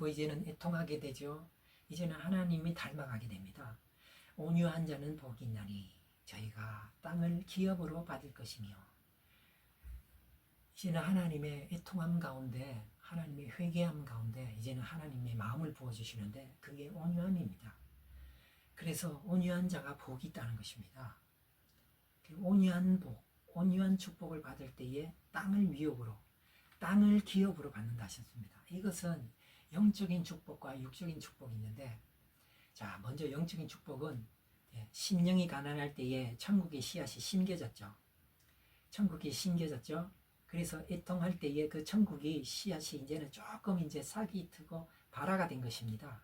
그리고 이제는 애통하게 되죠. 이제는 하나님이 닮아가게 됩니다. 온유한 자는 복이 있나니 저희가 땅을 기업으로 받을 것이며, 이제는 하나님의 애통함 가운데, 하나님의 회개함 가운데 이제는 하나님의 마음을 부어주시는데 그게 온유함입니다. 그래서 온유한 자가 복이 있다는 것입니다. 온유한 복, 온유한 축복을 받을 때에 땅을 위협으로, 땅을 기업으로 받는다 하셨습니다. 이것은 영적인 축복과 육적인 축복이 있는데, 자, 먼저 영적인 축복은 심령이 가난할 때에 천국의 씨앗이 심겨졌죠. 천국이 심겨졌죠. 그래서 애통할 때에 그 천국이 씨앗이 이제는 조금 이제 싹이 트고 발화가 된 것입니다.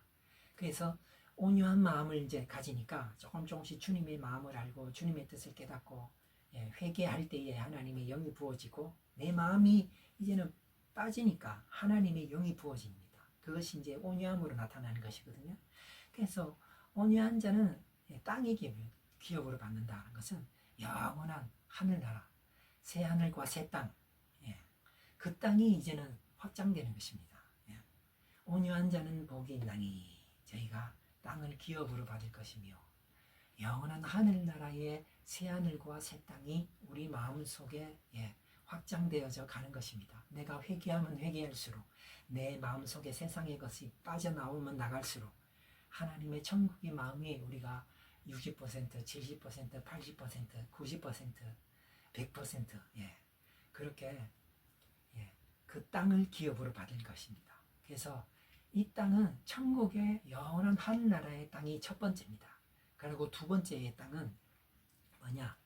그래서 온유한 마음을 이제 가지니까 조금씩 주님의 마음을 알고 주님의 뜻을 깨닫고 회개할 때에 하나님의 영이 부어지고, 내 마음이 이제는 빠지니까 하나님의 영이 부어집니다. 그것이 이제 온유함으로 나타나는 것이거든요. 그래서 온유한 자는 땅의 기업으로 받는다는 것은 영원한 하늘나라, 새 하늘과 새 땅, 그 땅이 이제는 확장되는 것입니다. 온유한 자는 복이 있나니 저희가 땅을 기업으로 받을 것이며, 영원한 하늘나라의 새 하늘과 새 땅이 우리 마음속에 확장되어져 가는 것입니다. 내가 회개하면 회개할수록, 내 마음속에 세상의 것이 빠져나오면 나갈수록 하나님의 천국의 마음이 우리가 60%, 70%, 80%, 90%, 100% 그렇게 그 땅을 기업으로 받을 것입니다. 그래서 이 땅은 천국의 영원한 하늘나라의 땅이 첫 번째입니다. 그리고 두 번째의 땅은 뭐냐?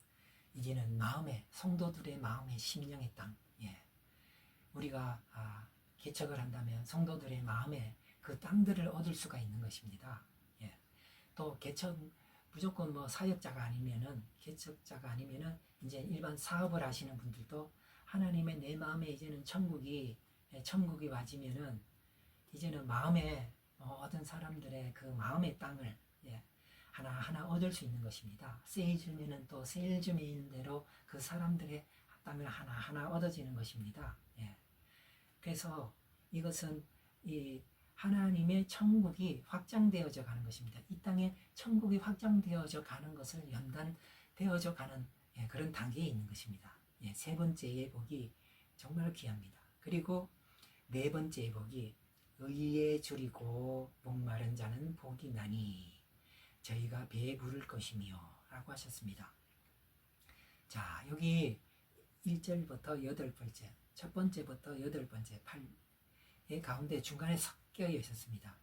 이제는 마음의, 성도들의 마음의 심령의 땅. 우리가 개척을 한다면 성도들의 마음에 그 땅들을 얻을 수가 있는 것입니다. 또 개척 무조건 뭐 사역자가 아니면은, 개척자가 아니면은 이제 일반 사업을 하시는 분들도 하나님의 내 마음에 이제는 천국이 와지면은 이제는 마음에 모든 사람들의 그 마음의 땅을 하나하나 얻을 수 있는 것입니다. 세일즈면은 또 세일즈인 대로 그 사람들의 땅을 하나하나 얻어지는 것입니다. 그래서 이것은 이 하나님의 천국이 확장되어져 가는 것입니다. 이 땅에 천국이 확장되어져 가는 것을 연단되어져 가는 그런 단계에 있는 것입니다. 세 번째의 복이 정말 귀합니다. 그리고 네 번째의 복이 의에 줄이고 목마른 자는 복이 나니 저희가 배에 부를 것이며 라고 하셨습니다. 자, 여기 1절부터 8번째, 첫 번째부터 8번째, 8의 가운데 중간에 섞여 있었습니다.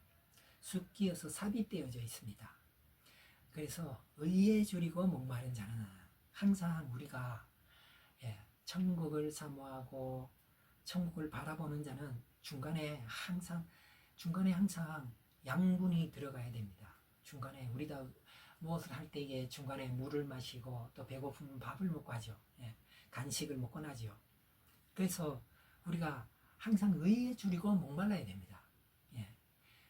숫기어서 삽입되어져 있습니다. 그래서 의에 줄이고 목마른 자는, 항상 우리가 천국을 사모하고 천국을 바라보는 자는 중간에 항상 양분이 들어가야 됩니다. 중간에 우리가 무엇을 할 때에 중간에 물을 마시고 또 배고프면 밥을 먹고 하죠. 간식을 먹곤 하죠. 그래서 우리가 항상 의에 줄이고 목말라야 됩니다.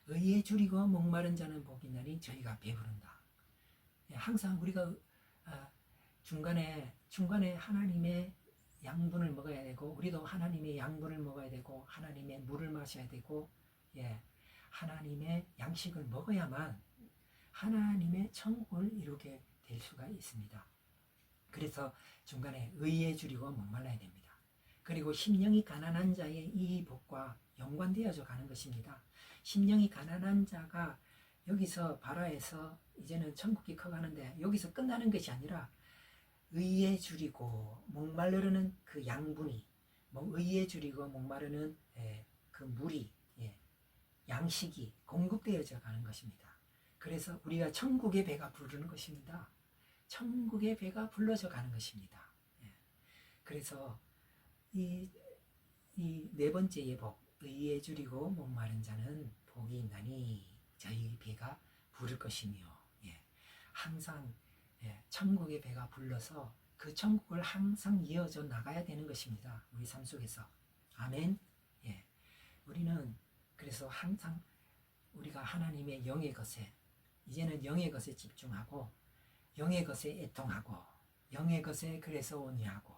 의에 줄이고 목마른 자는 복이 있나니 저희가 배부른다. 항상 우리가 중간에 하나님의 양분을 먹어야 되고, 우리도 하나님의 양분을 먹어야 되고, 하나님의 물을 마셔야 되고, 하나님의 양식을 먹어야만 하나님의 천국을 이루게 될 수가 있습니다. 그래서 중간에 의에 줄이고 목말라야 됩니다. 그리고 심령이 가난한 자의 이 복과 연관되어져 가는 것입니다. 심령이 가난한 자가 여기서 발화해서 이제는 천국이 커가는데, 여기서 끝나는 것이 아니라 의에 줄이고 목마르는 그 양분이, 의에 줄이고 목마르는 그 물이, 양식이 공급되어져 가는 것입니다. 그래서 우리가 천국의 배가 부르는 것입니다. 천국의 배가 불러져 가는 것입니다. 그래서 이 네 번째의 복, 의에 줄이고 목마른 자는 복이 있나니 저희 배가 부를 것이며, 항상 천국의 배가 불러서 그 천국을 항상 이어져 나가야 되는 것입니다. 우리 삶 속에서. 아멘. 우리는 그래서 항상 우리가 하나님의 영의 것에, 이제는 영의 것에 집중하고, 영의 것에 애통하고, 영의 것에 그래서 온유하고,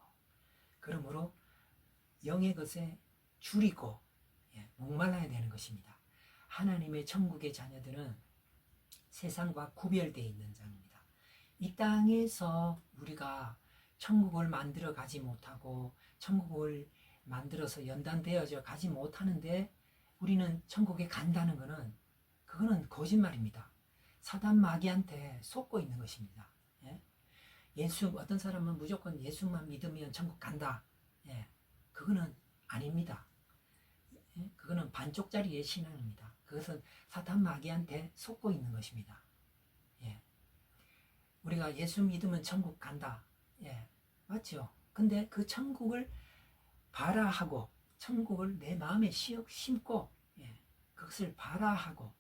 그러므로 영의 것에 줄이고 목말라야 되는 것입니다. 하나님의 천국의 자녀들은 세상과 구별되어 있는 자입니다. 이 땅에서 우리가 천국을 만들어 가지 못하고 천국을 만들어서 연단되어져 가지 못하는데 우리는 천국에 간다는 것은 그거는 거짓말입니다. 사단 마귀한테 속고 있는 것입니다. 예? 어떤 사람은 무조건 예수만 믿으면 천국 간다. 예, 그거는 아닙니다. 예? 그거는 반쪽짜리의 신앙입니다. 그것은 사탄 마귀한테 속고 있는 것입니다. 예. 우리가 예수 믿으면 천국 간다. 예, 맞죠? 근데 그 천국을 바라하고 천국을 내 마음에 심고 예, 그것을 바라하고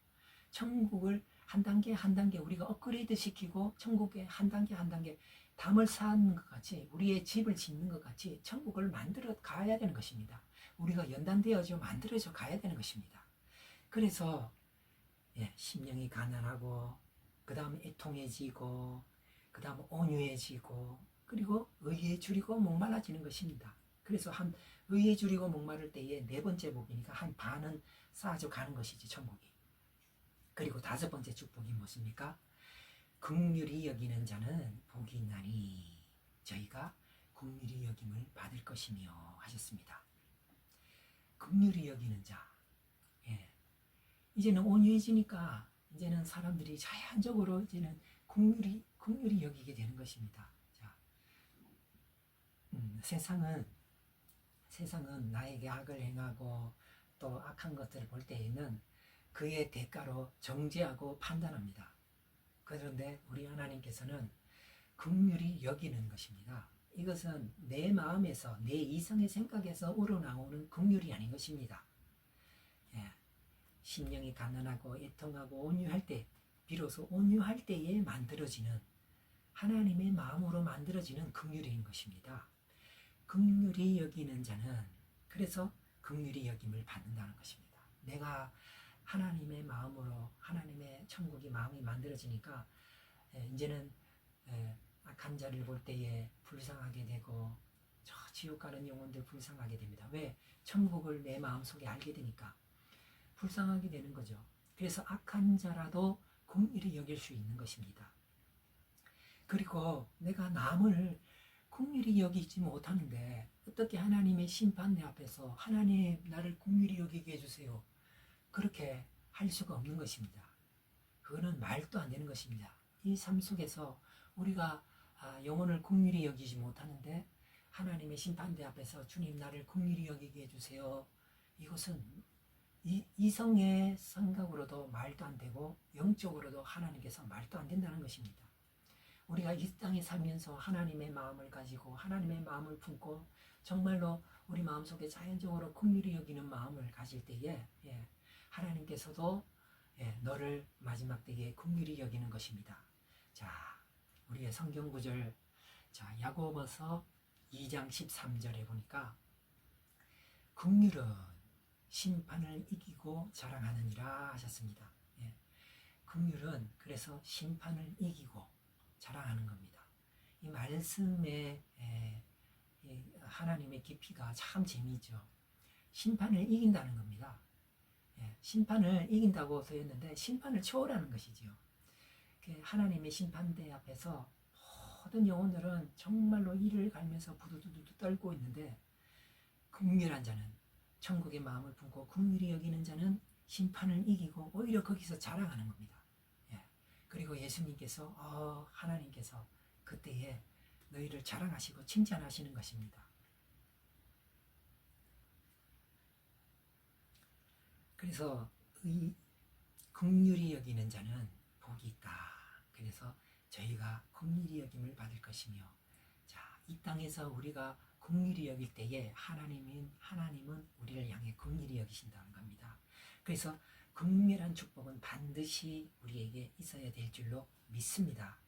천국을 한 단계 한 단계 우리가 업그레이드 시키고 천국에 한 단계 한 단계 담을 쌓는 것 같이 우리의 집을 짓는 것 같이 천국을 만들어 가야 되는 것입니다. 우리가 연단되어져 만들어져 가야 되는 것입니다. 그래서 예, 심령이 가난하고 그 다음 애통해지고 그 다음 온유해지고 그리고 의에 줄이고 목말라지는 것입니다. 그래서 한 의에 줄이고 목마를 때에 네 번째 복이니까 한 반은 쌓아져 가는 것이지 천국이. 그리고 다섯 번째 축복이 무엇입니까? 긍휼히 여기는 자는 복이 있나니 저희가 긍휼히 여김을 받을 것이며 하셨습니다. 긍휼히 여기는 자. 예. 이제는 온유해지니까 이제는 사람들이 자연적으로 이제는 긍휼히 여기게 되는 것입니다. 자, 세상은 나에게 악을 행하고 또 악한 것들을 볼 때에는 그의 대가로 정죄하고 판단합니다. 그런데 우리 하나님께서는 긍휼히 여기는 것입니다. 이것은 내 마음에서 내 이성의 생각에서 우러나오는 긍휼이 아닌 것입니다. 예. 심령이 가난하고 애통하고 온유할 때 비로소 온유할 때에 만들어지는 하나님의 마음으로 만들어지는 긍휼인 것입니다. 긍휼히 여기는 자는 그래서 긍휼히 여김을 받는다는 것입니다. 내가 하나님의 마음으로 하나님의 천국이 마음이 만들어지니까 이제는 악한 자를 볼 때에 불쌍하게 되고 저 지옥 가는 영혼들 불쌍하게 됩니다. 왜? 천국을 내 마음속에 알게 되니까 불쌍하게 되는 거죠. 그래서 악한 자라도 긍휼히 여길 수 있는 것입니다. 그리고 내가 남을 긍휼히 여기지 못하는데 어떻게 하나님의 심판대 앞에서 하나님 나를 긍휼히 여기게 해주세요. 그렇게 할 수가 없는 것입니다. 그거는 말도 안 되는 것입니다. 이 삶 속에서 우리가 영혼을 긍휼히 여기지 못하는데 하나님의 심판대 앞에서 주님 나를 긍휼히 여기게 해주세요. 이것은 이성의 생각으로도 말도 안 되고 영적으로도 하나님께서 말도 안 된다는 것입니다. 우리가 이 땅에 살면서 하나님의 마음을 가지고 하나님의 마음을 품고 정말로 우리 마음속에 자연적으로 긍휼히 여기는 마음을 가질 때에 하나님께서도 너를 마지막 때에 긍휼히 여기는 것입니다. 자, 우리의 성경 구절 자, 야고보서 2장 13절에 보니까 긍휼은 심판을 이기고 자랑하느니라 하셨습니다. 긍휼은 그래서 심판을 이기고 자랑하는 겁니다. 이 말씀에 하나님의 깊이가 참 재미있죠. 심판을 이긴다는 겁니다. 심판을 이긴다고 되었는데 심판을 초월하는 것이지요. 하나님의 심판대 앞에서 모든 영혼들은 정말로 이를 갈면서 부두두두 떨고 있는데 긍휼한 자는 천국의 마음을 품고 긍휼히 여기는 자는 심판을 이기고 오히려 거기서 자랑하는 겁니다. 그리고 예수님께서 하나님께서 그때에 너희를 자랑하시고 칭찬하시는 것입니다. 그래서 이 긍휼히 여기는 자는 복이 있다. 그래서 저희가 긍휼히 여김을 받을 것이며 자, 이 땅에서 우리가 긍휼히 여길 때에 하나님은 우리를 향해 긍휼히 여기신다는 겁니다. 그래서 극렬한 축복은 반드시 우리에게 있어야 될 줄로 믿습니다.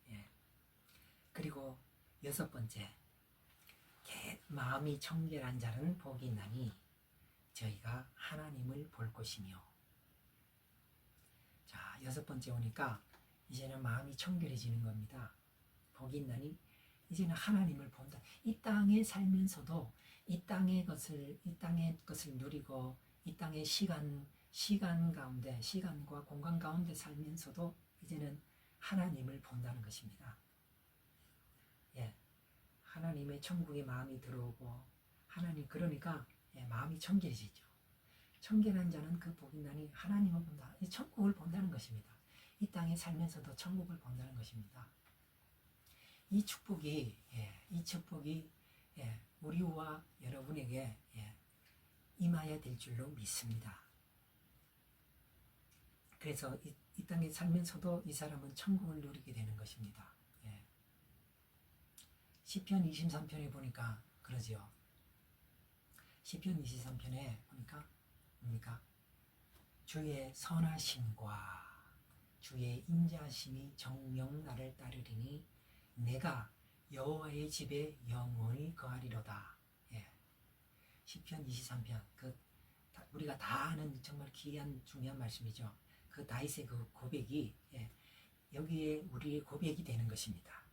그리고 여섯 번째, 마음이 청결한 자는 복이 있나니 저희가 하나님을 볼 것이며. 자, 여섯 번째 오니까 이제는 마음이 청결해지는 겁니다. 복이 있나니 이제는 하나님을 본다. 이 땅에 살면서도 이 땅의 것을 누리고 이 땅의 시간 시간 가운데, 시간과 공간 가운데 살면서도 이제는 하나님을 본다는 것입니다. 예, 하나님의 천국의 마음이 들어오고 하나님 그러니까 마음이 청결해지죠. 청결한 자는 그 복이 나니 하나님을 본다. 이 천국을 본다는 것입니다. 이 땅에 살면서도 천국을 본다는 것입니다. 이 축복이 우리와 여러분에게 임하여야 될 줄로 믿습니다. 그래서 이 땅에 살면서도 이 사람은 천국을 누리게 되는 것입니다. 시편 23편에 보니까 그러지요. 시편 23편에 보니까 뭡니까? 주의 선하심과 주의 인자심이 정녕 나를 따르리니 내가 여호와의 집에 영원히 거하리로다. 시편 23편 우리가 다 아는 정말 귀한 중요한 말씀이죠. 그 다윗의 그 고백이 여기에 우리의 고백이 되는 것입니다.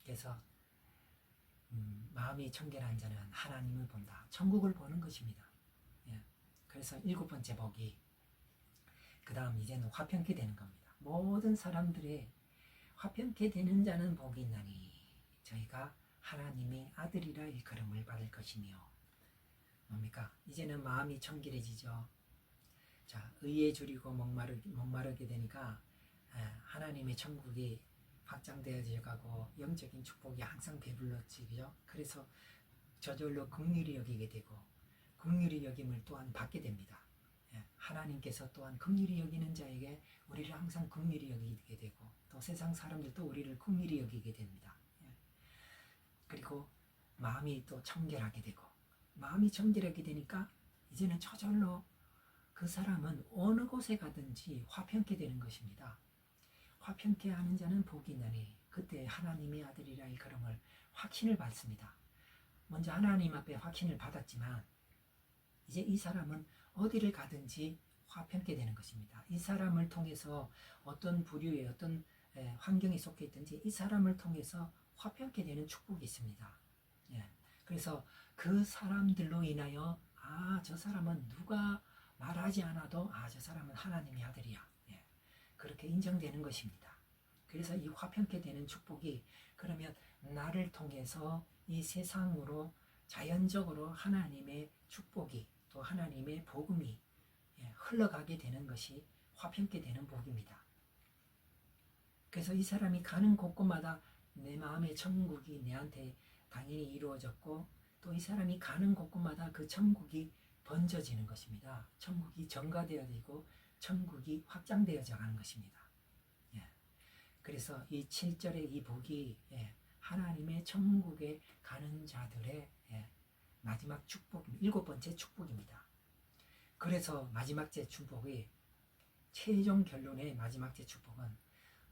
그래서 마음이 청결한 자는 하나님을 본다. 천국을 보는 것입니다. 그래서 7번째 복이 그 다음 이제는 화평케 되는 겁니다. 모든 사람들의 화평케 되는 자는 복이 있나니 저희가 하나님의 아들이라 일컬음을 받을 것이며 뭡니까? 이제는 마음이 청결해지죠. 자, 의에 줄이고 목마르게 되니까 하나님의 천국이 확장되어져 가고 영적인 축복이 항상 배불러지죠. 그래서 저절로 긍휼히 여기게 되고 긍휼히 여김을 또한 받게 됩니다. 하나님께서 또한 긍휼히 여기는 자에게 우리를 항상 긍휼히 여기게 되고 또 세상 사람들도 우리를 긍휼히 여기게 됩니다. 그리고 마음이 또 청결하게 되고 마음이 청결하게 되니까 이제는 저절로 그 사람은 어느 곳에 가든지 화평케 되는 것입니다. 화평케 하는 자는 복이 있나니 그때 하나님의 아들이라 일컬음을 확신을 받습니다. 먼저 하나님 앞에 확신을 받았지만 이제 이 사람은 어디를 가든지 화평케 되는 것입니다. 이 사람을 통해서 어떤 부류의 어떤 환경에 속해 있든지 이 사람을 통해서 화평케 되는 축복이 있습니다. 그래서 그 사람들로 인하여 저 사람은 누가 말하지 않아도 저 사람은 하나님의 아들이야. 그렇게 인정되는 것입니다. 그래서 이 화평케 되는 축복이 그러면 나를 통해서 이 세상으로 자연적으로 하나님의 축복이 또 하나님의 복음이 흘러가게 되는 것이 화평케 되는 복입니다. 그래서 이 사람이 가는 곳곳마다 내 마음의 천국이 내한테 당연히 이루어졌고 또 이 사람이 가는 곳곳마다 그 천국이 번져지는 것입니다. 천국이 전가되어지고 천국이 확장되어져 가는 것입니다. 그래서 이 7절의 이 복이 하나님의 천국에 가는 자들의 마지막 축복, 7번째 축복입니다. 그래서 마지막 제 축복이 최종 결론의 마지막 제 축복은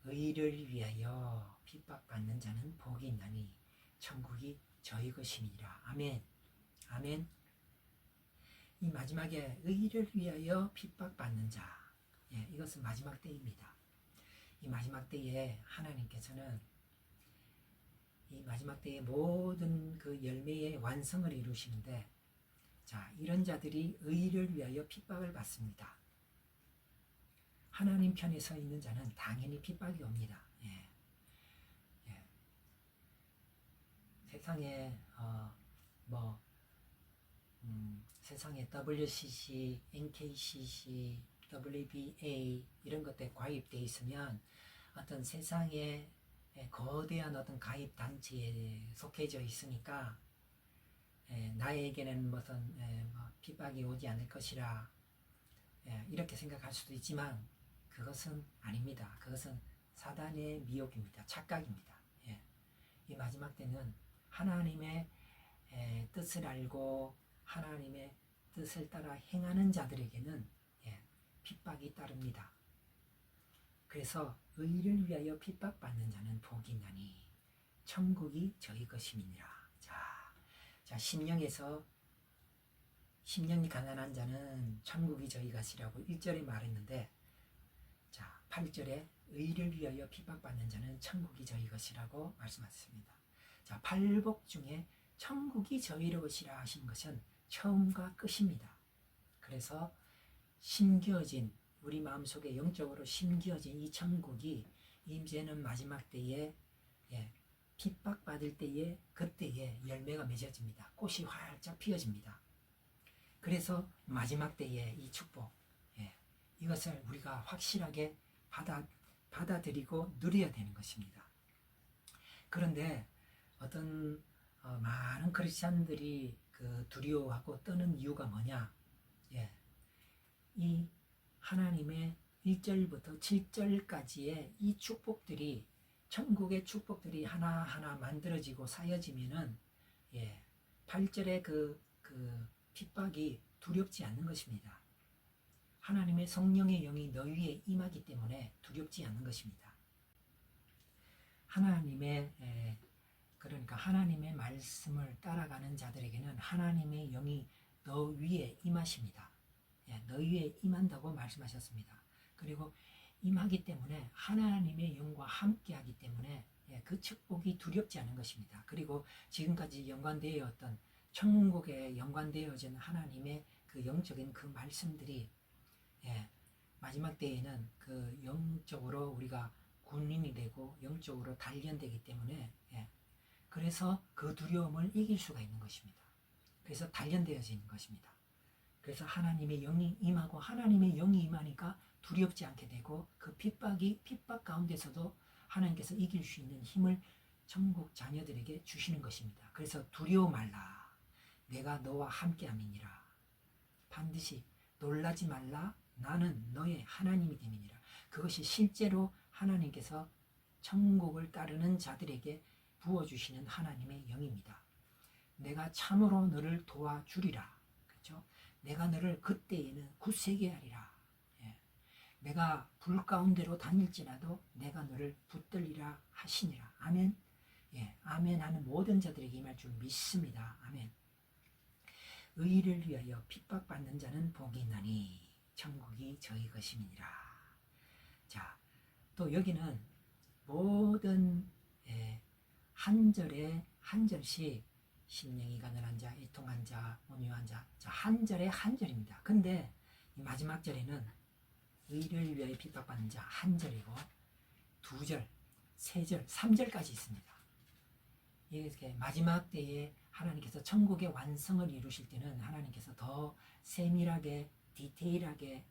의를 위하여 핍박받는 자는 복이 있나니 천국이 저희 것이니라. 아멘. 아멘. 이 마지막에 의를 위하여 핍박받는 자, 이것은 마지막 때입니다. 이 마지막 때에 하나님께서는 이 마지막 때에 모든 그 열매의 완성을 이루시는데 자, 이런 자들이 의를 위하여 핍박을 받습니다. 하나님 편에 서 있는 자는 당연히 핍박이 옵니다. 세상에 세상에 WCC, NKCC, WBA 이런 것들에 가입되어 있으면 어떤 세상에 거대한 어떤 가입 단체에 속해져 있으니까 나에게는 무슨 핍박이 오지 않을 것이라 이렇게 생각할 수도 있지만 그것은 아닙니다. 그것은 사단의 미혹입니다. 착각입니다. 이 마지막 때는 하나님의 뜻을 알고 하나님의 뜻을 따라 행하는 자들에게는 핍박이 따릅니다. 그래서 의를 위하여 핍박받는 자는 복이 있나니 천국이 저희 것임이니라. 자, 심령이 가난한 자는 천국이 저희 것이라고 1절에 말했는데 자, 8절에 의를 위하여 핍박받는 자는 천국이 저희 것이라고 말씀하셨습니다. 자, 8복 중에 천국이 저희 것이라 하신 것은 처음과 끝입니다. 그래서 심겨진 우리 마음속에 영적으로 심겨진 이 천국이 이제는 마지막 때에 핍박받을 때에 그때에 열매가 맺어집니다. 꽃이 활짝 피어집니다. 그래서 마지막 때에 이 축복 이것을 우리가 확실하게 받아들이고 누려야 되는 것입니다. 그런데 어떤 많은 크리스찬들이 그 두려워하고 떠는 이유가 뭐냐? 이 하나님의 1절부터 7절까지의 이 축복들이 천국의 축복들이 하나하나 만들어지고 쌓여지면은 8절의 그 핍박이 두렵지 않는 것입니다. 하나님의 성령의 영이 너희 위에 임하기 때문에 두렵지 않는 것입니다. 그러니까 하나님의 말씀을 따라가는 자들에게는 하나님의 영이 너 위에 임하십니다. 너희 위에 임한다고 말씀하셨습니다. 그리고 임하기 때문에 하나님의 영과 함께하기 때문에 그 축복이 두렵지 않은 것입니다. 그리고 지금까지 연관되었던 천국에 연관되어진 하나님의 그 영적인 그 말씀들이 마지막 때에는 그 영적으로 우리가 군인이 되고 영적으로 단련되기 때문에 그래서 그 두려움을 이길 수가 있는 것입니다. 그래서 단련되어지는 것입니다. 그래서 하나님의 영이 임하고 하나님의 영이 임하니까 두렵지 않게 되고 그 핍박 가운데서도 하나님께서 이길 수 있는 힘을 천국 자녀들에게 주시는 것입니다. 그래서 두려워 말라. 내가 너와 함께함이니라. 반드시 놀라지 말라. 나는 너의 하나님이 됨이니라. 그것이 실제로 하나님께서 천국을 따르는 자들에게 부어주시는 하나님의 영입니다. 내가 참으로 너를 도와주리라. 그렇죠? 내가 너를 그때에는 굳세게 하리라. 내가 불 가운데로 다닐지라도 내가 너를 붙들리라 하시니라. 아멘. 아멘 하는 모든 자들에게 임할 줄 믿습니다. 아멘. 의를 위하여 핍박받는 자는 복이 있나니 천국이 저희 것임이니라. 자, 또 여기는 모든 한 절에 한 절씩 심령이 가난한 자, 애통한 자, 온유한 자, 한 절에 한 절입니다. 근데 이 마지막 절에는 의를 위하여 핍박받는 자 한 절이고 두 절, 세 절, 3절까지 있습니다. 이렇게 마지막 때에 하나님께서 천국의 완성을 이루실 때는 하나님께서 더 세밀하게 디테일하게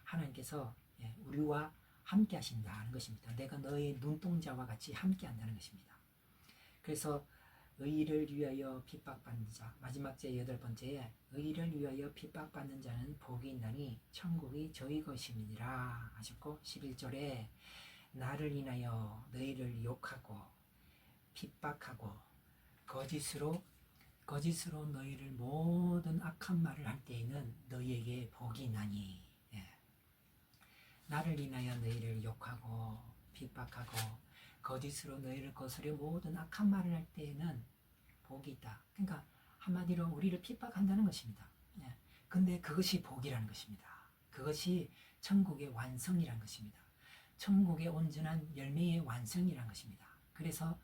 하나님께서 우리와 함께 하신다는 것입니다. 내가 너의 눈동자와 같이 함께 한다는 것입니다. 그래서 의를 위하여 핍박받는 자, 마지막 제 8번째에 의를 위하여 핍박받는 자는 복이 있나니 천국이 저희 것임이니라 하셨고 11절에 나를 인하여 너희를 욕하고 핍박하고 거짓으로 너희를 모든 악한 말을 할 때에는 너희에게 복이 있나니 나를 인하여 너희를 욕하고 핍박하고 거짓으로 너희를 거스려 모든 악한 말을 할 때에는 복이 있다. 그러니까 한마디로 우리를 핍박한다는 것입니다. 근데 그것이 복이라는 것입니다. 그것이 천국의 완성이라는 것입니다. 천국의 온전한 열매의 완성이라는 것입니다. 그래서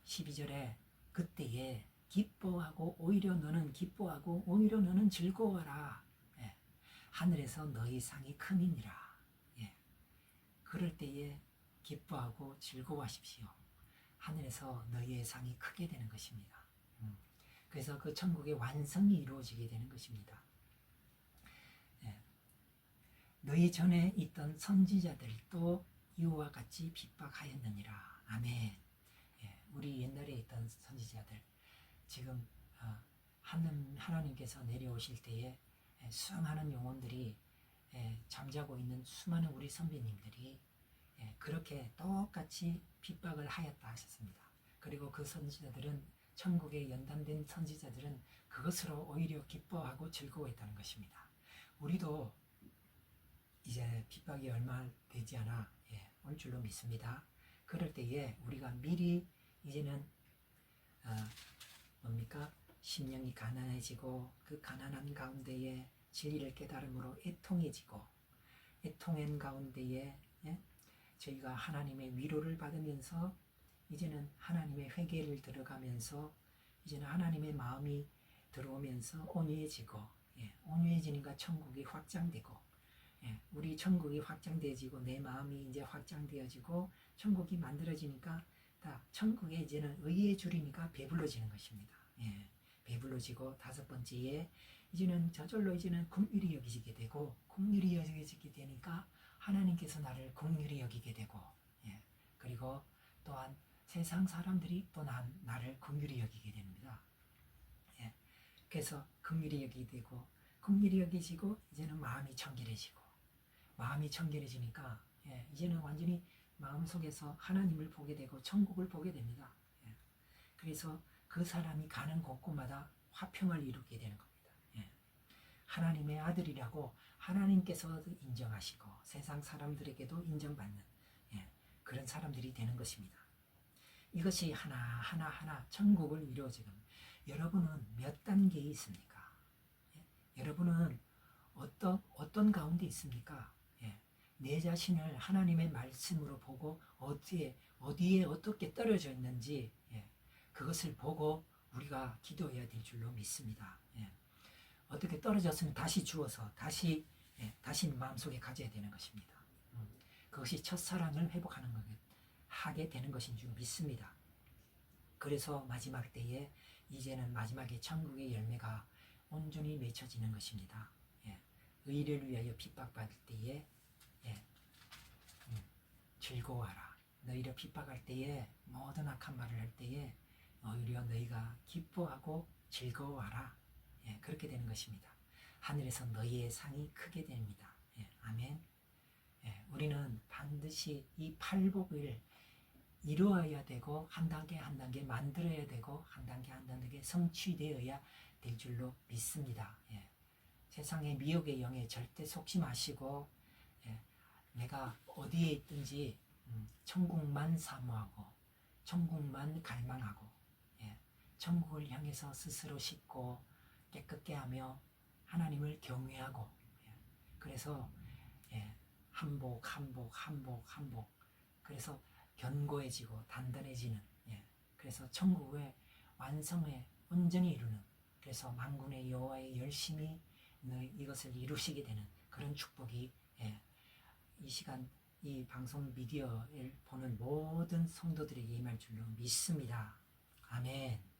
12절에 그때에 기뻐하고 오히려 너는 기뻐하고 오히려 너는 즐거워하라. 하늘에서 너희 상이 크니라. 그럴 때에 기뻐하고 즐거워하십시오. 하늘에서 너희의 상이 크게 되는 것입니다. 그래서 그 천국의 완성이 이루어지게 되는 것입니다. 너희 전에 있던 선지자들도 이와 같이 핍박하였느니라. 아멘. 우리 옛날에 있던 선지자들 지금 하나님께서 내려오실 때에 수많은 영혼들이 잠자고 있는 수많은 우리 선배님들이 그렇게 똑같이 핍박을 하였다 하셨습니다. 그리고 그 선지자들은 천국에 연단된 선지자들은 그것으로 오히려 기뻐하고 즐거워했다는 것입니다. 우리도 이제 핍박이 얼마 되지 않아 올 줄로 믿습니다. 그럴 때에 우리가 미리 이제는 심령이 가난해지고 그 가난한 가운데에 진리를 깨달음으로 애통해지고 애통한 가운데에 저희가 하나님의 위로를 받으면서 이제는 하나님의 회개를 들어가면서 이제는 하나님의 마음이 들어오면서 온유해지고 온유해지니까 천국이 확장되고, 우리 천국이 확장되어지고 내 마음이 이제 확장되어지고 천국이 만들어지니까 다 천국에 이제는 의의 줄이니까 배불러지는 것입니다. 배불러지고 다섯 번째에 이제는 저절로 이제는 긍휼히 여기지게 되고, 긍휼히 여기지게 되니까 하나님께서 나를 긍휼히 여기게 되고, 그리고 또한 세상 사람들이 또 나를 긍휼히 여기게 됩니다. 그래서 긍휼히 여기게 되고, 긍휼히 여기지고 이제는 마음이 청결해지고, 마음이 청결해지니까 이제는 완전히 마음속에서 하나님을 보게 되고 천국을 보게 됩니다. 그래서 그 사람이 가는 곳곳마다 화평을 이루게 되는 겁니다. 하나님의 아들이라고 하나님께서도 인정하시고 세상 사람들에게도 인정받는 그런 사람들이 되는 것입니다. 이것이 하나하나 천국을 이루어지는, 여러분은 몇 단계에 있습니까? 여러분은 어떤 가운데 있습니까? 내 자신을 하나님의 말씀으로 보고 어디에 어떻게 떨어져 있는지 그것을 보고 우리가 기도해야 될 줄로 믿습니다. 어떻게 떨어졌으면 다시 주워서 다시 마음속에 가져야 되는 것입니다. 그것이 첫사랑을 회복하는 것 하게 되는 것인 줄 믿습니다. 그래서 마지막 때에 이제는 마지막에 천국의 열매가 온전히 맺혀지는 것입니다. 의를 위하여 핍박받을 때에 즐거워하라. 너희를 핍박할 때에 모든 악한 말을 할 때에 오히려 너희가 기뻐하고 즐거워하라. 그렇게 되는 것입니다. 하늘에서 너희의 상이 크게 됩니다. 아멘. 우리는 반드시 이 팔복을 이루어야 되고 한 단계 한 단계 만들어야 되고 한 단계 한 단계 성취되어야 될 줄로 믿습니다. 세상의 미혹의 영에 절대 속지 마시고 내가 어디에 있든지 천국만 사모하고 천국만 갈망하고 천국을 향해서 스스로 씻고 깨끗게 하며 하나님을 경외하고 그래서 한복 그래서 견고해지고 단단해지는 그래서 천국의 완성에 온전히 이루는, 그래서 만군의 여호와의 열심히 이것을 이루시게 되는 그런 축복이 이 시간 이 방송 미디어를 보는 모든 성도들에게 임할 줄로 믿습니다. 아멘.